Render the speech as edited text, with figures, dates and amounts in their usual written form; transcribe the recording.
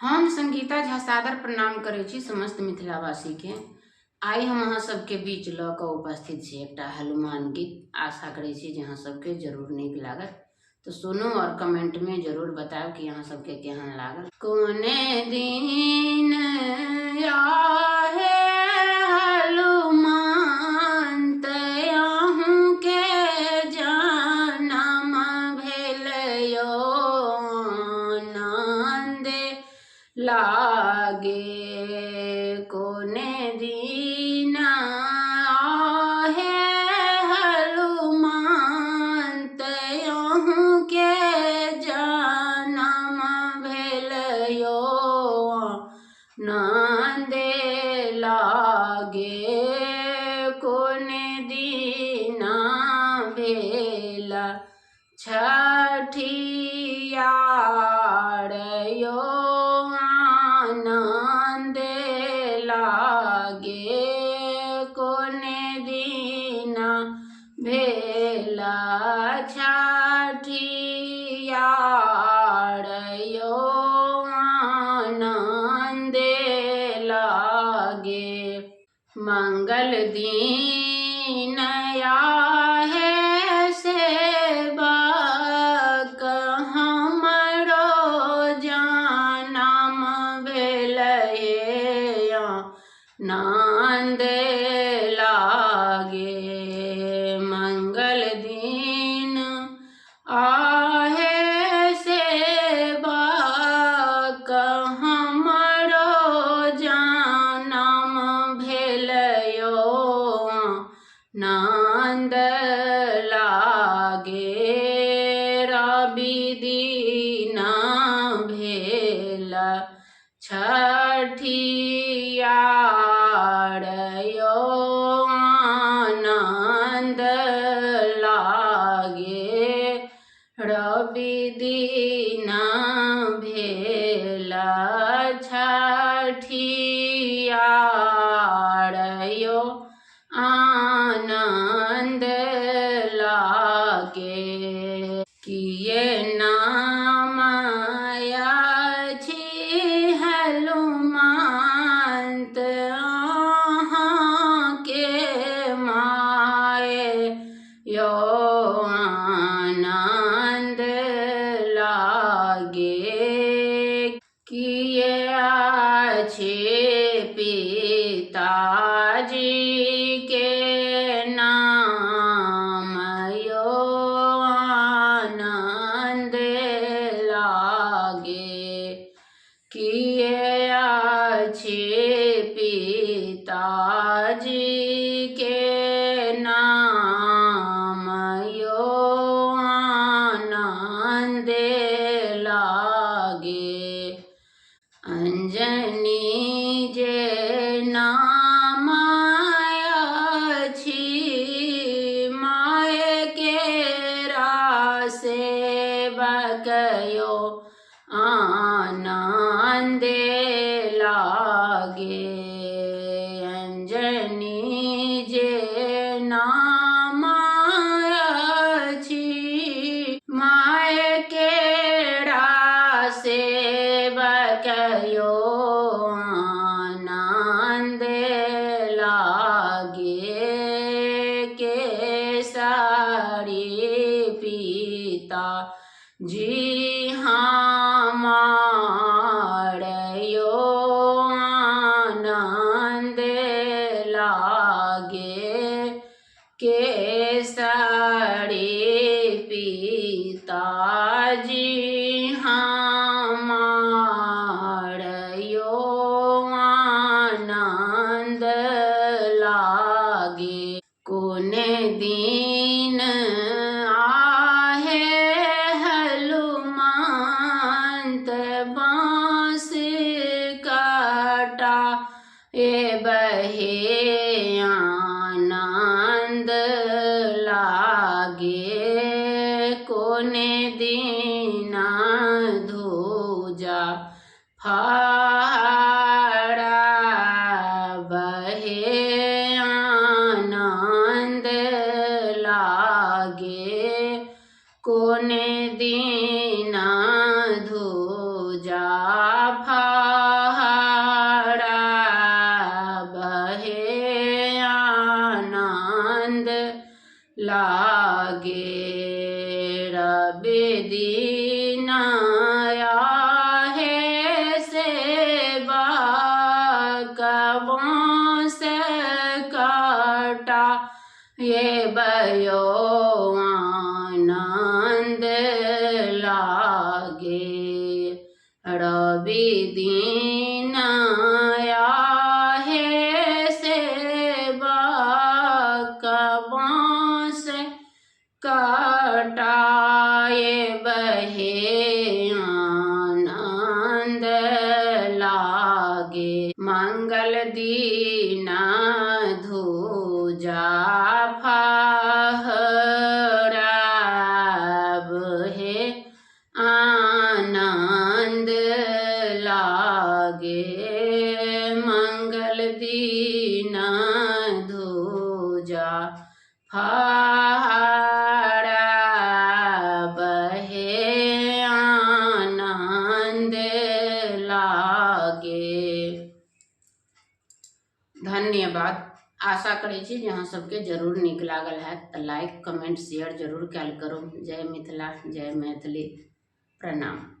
हम संगीता झा सादर प्रणाम करै छी समस्त मिथिलावासी के। आइ हम अहाँ सबके बीच ल क उपस्थित छी एकटा हनुमान गीत। आशा करै छी जे अहाँ सबके जरूर नीक लागत। तो सुनू और कमेंट में जरूर बताओ कि अहाँ सबके केहन लागल। कोने दिन आहे हनुमान तयाहू के जनम भेलयो नंदे लागे कोने दिन आहे हनुमान तयाहू के जनम भेलयो नंदे लागे कोने दिन भेला छठियारयो आनंद लागे कोने दिन भेला छठियारयो आनंद लागे मंगल दिन आहे सेवक हमरो जनम भेलये नंद लागे मंगल दिन आहे सेवक हमरो जनम भेलयो नंद लागे रवि दिन भेल छठियारयो आनंद लागे रवि दिन भेल छठियारयो आनंद लागे किए नाम अछि हनुमंत अहाँ के माए यो आनंद लागे किए अछि पिताजी के नाम यो आनंद लागे किए अछि पिताजी के नाम यो आनंद लागे अंजनी जे नाम अछि माय केरा सेवकयो आनंद लागे अंजनी जे नाम अछि माय केरा सेवकयो आनंद लागे केसरी पिता जी हमारयो आनंद लागे केसरी पिताजी हमारयो आनंद लागे कोने दिन आहे हनुमंत बांस काटा ए बहे आनंद लागे कोने दिन धूजा फाड़ा बहे आनंद लागे कोने दिन धूजा फा दिन आहे सेवा कबों से काटा ये भयो आनंद लागे रवि दीन आहे सेवा कबों से काटाए बहे आनंद लागे मंगल दीना धूजा फहराब है आनंद लागे मंगल दीना धूजा फहराब है आनंद लागे। धन्यवाद। आशा करै छी जे अहाँ सबके जरूर नीक लागल हैत तऽ लाइक कमेंट शेयर जरूर कयल करू। जय मिथिला, जय मैथिली, प्रणाम।